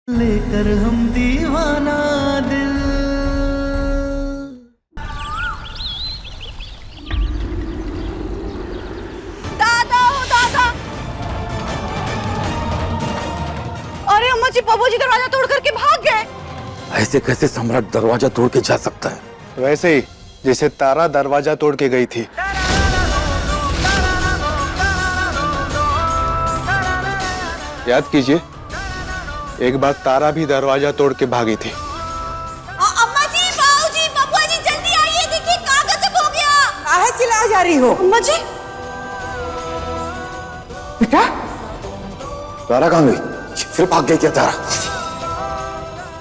लेकर हम दीवाना दिल। दादा हो दादा। अरे अम्मा जी, बाबू जी दरवाजा तोड़ करके भाग गए। ऐसे कैसे सम्राट दरवाजा तोड़ के जा सकता है? वैसे ही जैसे तारा दरवाजा तोड़ के गई थी। याद कीजिए, एक बार तारा भी दरवाजा तोड़ के भागी थी। अम्मा जी, बाबू जी, बबुआ जी, जल्दी आइए, देखिए कागज हो गया। काहे चिल्ला जा रही हो? अम्मा जी, बेटा, तारा कहाँ गई? फिर भाग गई क्या तारा?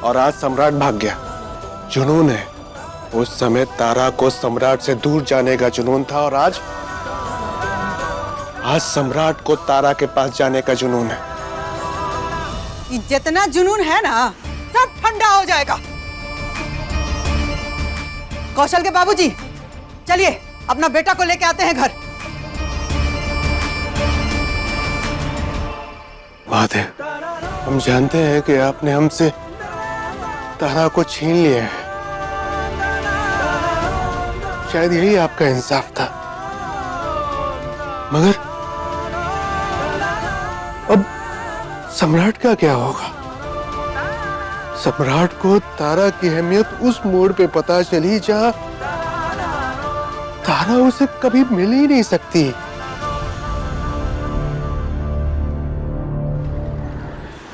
और आज सम्राट भाग गया। जुनून है। उस समय तारा को सम्राट से दूर जाने का जुनून था और आज सम्राट को तारा के पास जाने का जुनून है। ये जितना जुनून है ना, सब ठंडा हो जाएगा। कौशल के बाबूजी, चलिए अपना बेटा को लेके आते हैं घर। बात है, हम जानते हैं कि आपने हमसे तारा को छीन लिया है। शायद यही आपका इंसाफ था, मगर अब सम्राट का क्या होगा? सम्राट को तारा की अहमियत उस मोड़ पे पता चली जहां तारा उसे कभी मिल ही नहीं सकती।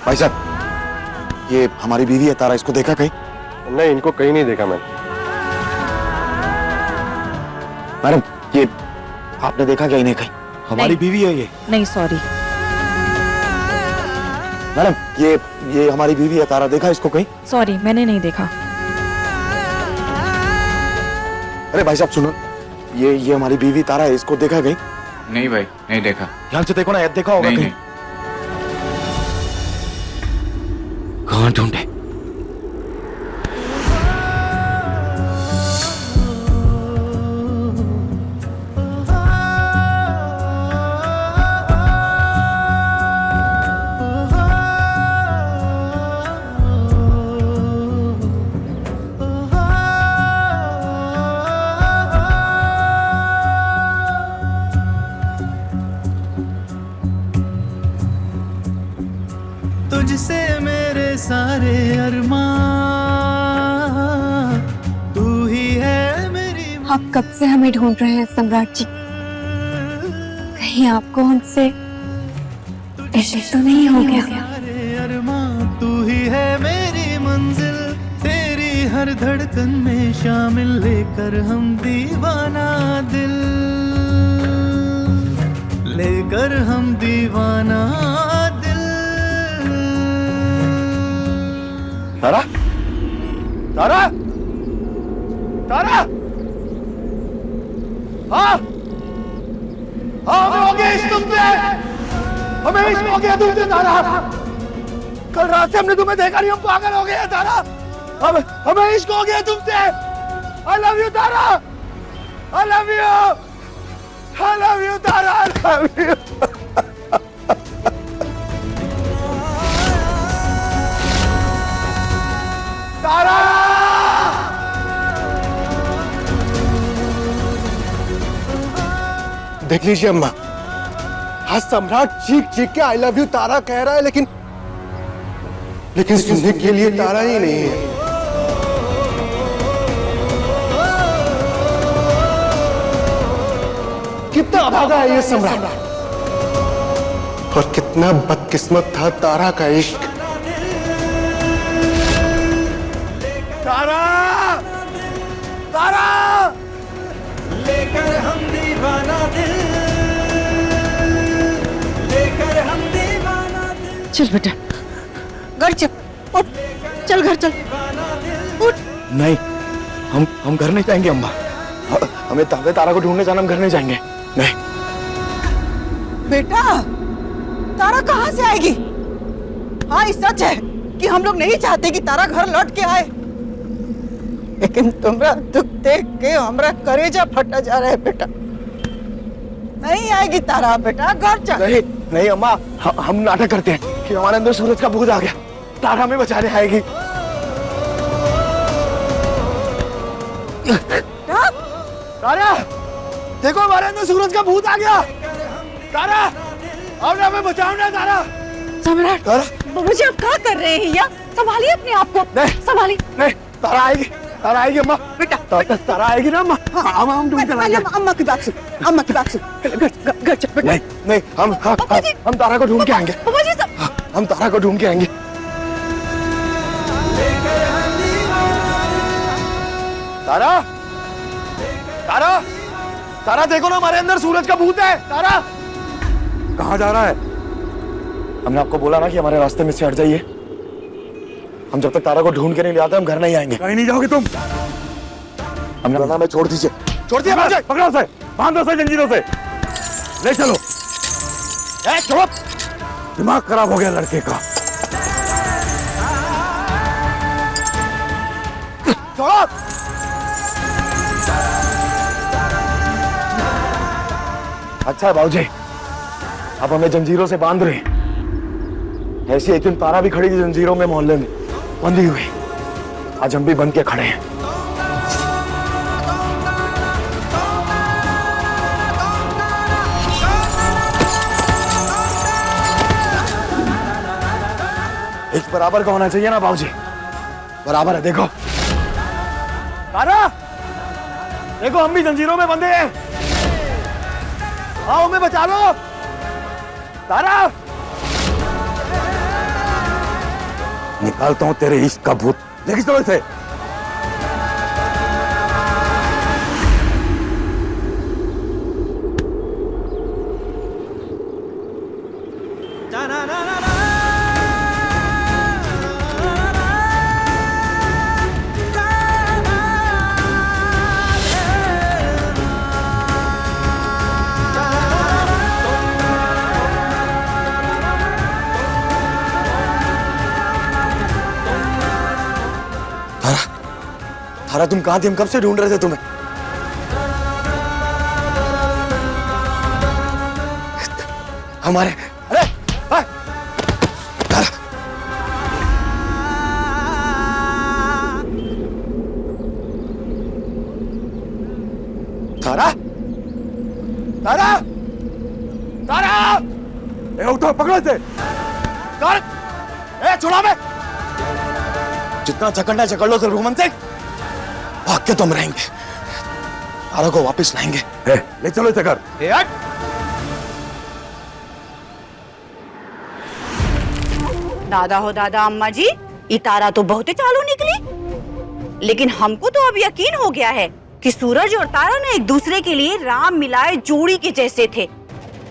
भाई साहब, ये हमारी बीवी है तारा, इसको देखा कहीं? नहीं, इनको कहीं नहीं देखा मैंने। मैडम, ये आपने देखा क्या इन्हें कहीं? हमारी बीवी है ये। नहीं सॉरी। मैडम, ये हमारी बीवी है तारा, देखा इसको कहीं? सॉरी, मैंने नहीं देखा। अरे भाई साहब सुनो, ये हमारी बीवी तारा है, इसको देखा कहीं? नहीं भाई, नहीं देखा। ध्यान से देखो ना, याद देखा होगा नहीं, कहीं? नहीं। कहाँ ढूंढे? तुझसे मेरे सारे अरमां, तू ही है मेरी। आप कब से हमें ढूंढ रहे हैं सम्राट जी? कहीं आपको हमसे इश्क तो नहीं हो गया? सारे अरमां, तू ही है मेरी मंजिल, तेरी हर धड़कन में शामिल, लेकर हम दीवाना दिल, लेकर हम दीवाना दिल। तारा, तारा, तारा, हाँ, हमें हो गया इश्क तुमसे, हमें इश्क हो गया तुमसे तारा। कल रात से हमने तुम्हें देखा नहीं, हम पागल हो गए हैं तारा। हमें इश्क हो गया तुमसे। I love you Tara, I love you, I love you Tara, I love you। तारा, देख लीजिए अम्मा, आज सम्राट चीख चीख के आई लव यू तारा कह रहा है, लेकिन सुनने के लिए तारा ही नहीं है। कितना अभागा है ये सम्राट, और कितना बदकिस्मत था तारा का इश्क। तारा, तारा, लेकर हम दीवाना दिल, लेकर हम दीवाना दिल। चल बेटा, घर चल, उठ, चल घर चल, उठ। नहीं, हम घर नहीं जाएंगे अम्मा। हमें तारा को ढूंढने जाना, हम घर नहीं जाएंगे। नहीं बेटा, तारा कहाँ से आएगी? हाँ, ये सच है कि हम लोग नहीं चाहते कि तारा घर लौट के आए, लेकिन तुम्हारा दुख देख के हमारा कलेजा फटा जा रहा है बेटा। नहीं आएगी तारा, बेटा घर चल। नहीं नहीं अम्मा, हम नाटक करते हैं कि हमारे अंदर सूरज का भूत आ गया। तारा हमें बचाने आएगी। तारा देखो, हमारे अंदर सूरज का भूत आ गया। तारा अब ना, हमें बचाओ ना तारा। सम्राट, तारा बाबूजी आप क्या कर रहे हैं? या संभालिए अपने आप को, नहीं संभालिए। नहीं, तारा आएगी, तारा आएगी अम्मा। बेटा तारा आएगी ना अम्मा। हम ढूंढ कर लाएंगे। अम्मा की बात सुन, अम्मा की बात सुन। घर चल बेटा। नहीं नहीं, हम तारा को ढूंढ के आएंगे। बाबूजी सब हम तारा को ढूंढ के आएंगे। तारा तारा तारा देखो ना, हमारे अंदर सूरज का भूत है। तारा कहाँ जा रहा है? हमने आपको बोला ना कि हमारे रास्ते में से हट जाइए। हम जब तक तारा को ढूंढ के नहीं ले आते हम घर नहीं आएंगे। कहीं नहीं जाओगे तुम। हमने बोला हमें छोड़ दीजिए, छोड़ दिया मुझे। पकड़ो से, बांधो से जंजीरों से, ले चलो। चुप, दिमाग खराब हो गया लड़के का। छोड़ो। अच्छा है बाबूजी, आप हमें जंजीरों से बांध रहे हैं। ऐसी एक दिन तारा भी खड़ी थी जंजीरों में, मोहल्ले में बंधी हुई। आज हम भी बंध के खड़े हैं। एक बराबर का होना चाहिए ना बाबूजी, बराबर है। देखो तारा, देखो हम भी जंजीरों में बंधे हैं। आओ हमें बचा लो तारा। निकालता हूं तेरे इश्क का भूत, लेके चलो इसे। तारा तुम कहां थे? हम कब से ढूंढ रहे थे तुम्हें। हमारे अरे तारा, तारा तारा तारा, उठो, पकड़ो इसे। तारा छोड़ा बे। जितना चकड़ना चकड़ लो रघुमन सिंह, भाग के तुम रहेंगे। तारा को वापस लाएंगे। ले चलो इसे घर। दादा हो दादा, अम्मा जी ये तारा तो बहुत ही चालू निकली। लेकिन हमको तो अब यकीन हो गया है कि सूरज और तारा ना एक दूसरे के लिए राम मिलाए जोड़ी के जैसे थे।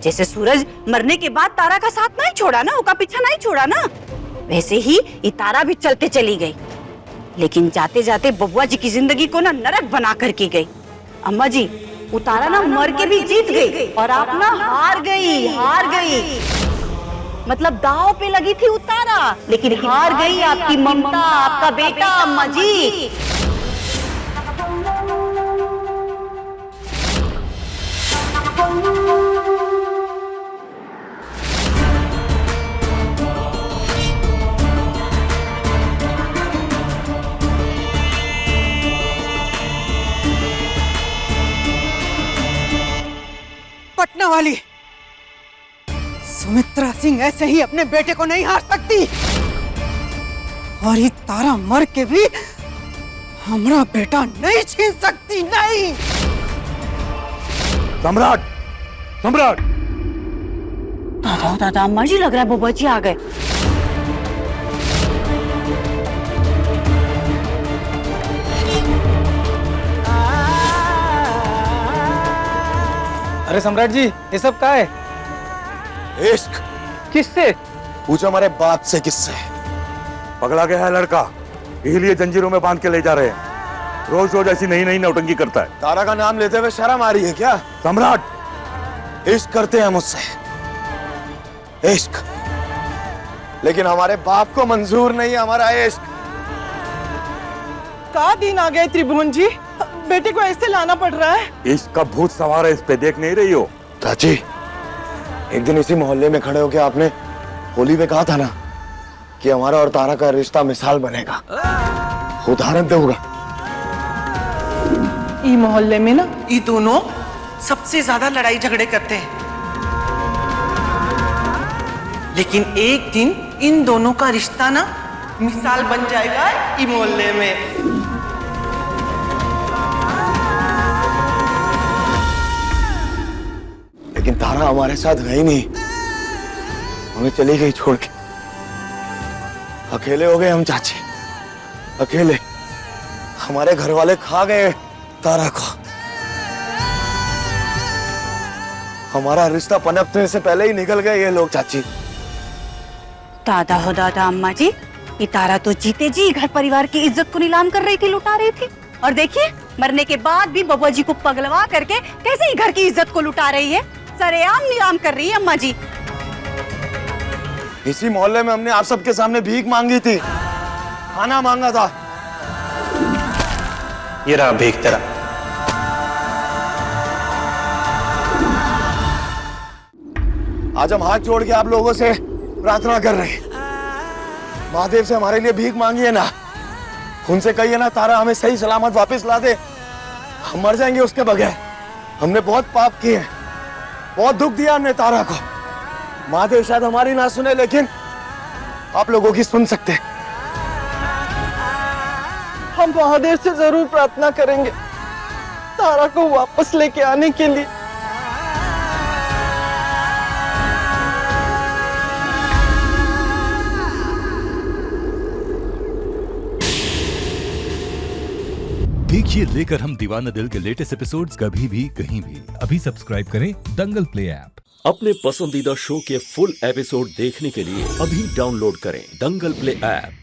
जैसे सूरज मरने के बाद तारा का साथ नहीं छोड़ा ना, उसका पीछा नहीं छोड़ा ना, वैसे ही ये तारा भी चलते चली गई। लेकिन जाते जाते बबुआ जी की जिंदगी को ना नरक बना करके गई। अम्मा जी उतारा ना मर के भी जीत गई और आप ना हार गई। मतलब दांव पे लगी थी उतारा, लेकिन हार गई आपकी ममता, आपका बेटा। अम्मा जी पटना वाली सुमित्रा सिंह ऐसे ही अपने बेटे को नहीं हार सकती। और ये तारा मर के भी हमारा बेटा नहीं छीन सकती। नहीं सम्राट, सम्राट। दादा अम्मा जी, लग रहा है बबुआ जी आ गए। अरे सम्राट जी, ये सब क्या है? इश्क किससे? पूछो हमारे बाप से किससे। पगला गया है लड़का, इसलिए जंजीरों में बांध के ले जा रहे हैं। रोज रोज ऐसी नई नई नौटंकी करता है। तारा का नाम लेते हुए शर्म आ रही है क्या? सम्राट, इश्क करते हैं मुझसे, इश्क, लेकिन हमारे बाप को मंजूर नहीं है हमारा इश्क। का दिन आ गए त्रिभुवन जी, बेटे को ऐसे लाना पड़ रहा है। इश्क का भूत सवार है इस पे, देख नहीं रही हो? चाची, एक दिन इसी मोहल्ले में खड़े होकर आपने होली में कहा था ना कि हमारा और तारा का रिश्ता मिसाल बनेगा, उदाहरण दूंगा। ई मोहल्ले में ना ये दोनों सबसे ज्यादा लड़ाई झगड़े करते हैं, लेकिन एक दिन इन दोनों का रिश्ता ना मिसाल बन जाएगा ई मोहल्ले में। लेकिन तारा हमारे साथ रही नहीं, हमें चली गई छोड़ के। अकेले हो गए हम चाची, अकेले। हमारे घर वाले खा गए तारा को। हमारा रिश्ता पनपने से पहले ही निकल गए ये लोग चाची। दादा हो दादा अम्मा जी, ये तारा तो जीते जी घर परिवार की इज्जत को नीलाम कर रही थी, लुटा रही थी, और देखिए मरने के बाद भी बबुआ जी को पगलवा करके कैसे ही घर की इज्जत को लुटा रही है, सरेआम नीलाम कर रही है अम्मा जी। इसी मोहल्ले में हमने आप सबके सामने भीख मांगी थी, खाना मांगा था। ये रहा भीख तेरा। आज हम हाथ जोड़ के आप लोगों से प्रार्थना कर रहे हैं, महादेव से हमारे लिए भीख मांगी है ना, उनसे कहिए ना तारा हमें सही सलामत वापस ला दे, हम मर जाएंगे उसके बगैर। हमने बहुत पाप किए हैं, बहुत दुख दिया हमने तारा को। महादेव शायद हमारी ना सुने, लेकिन आप लोगों की सुन सकते हैं। हम महादेव से जरूर प्रार्थना करेंगे तारा को वापस लेके आने के लिए। देखिए लेकर हम दीवाना दिल के लेटेस्ट एपिसोड्स कभी भी कहीं भी। अभी सब्सक्राइब करें दंगल प्ले ऐप। अपने पसंदीदा शो के फुल एपिसोड देखने के लिए अभी डाउनलोड करें दंगल प्ले ऐप।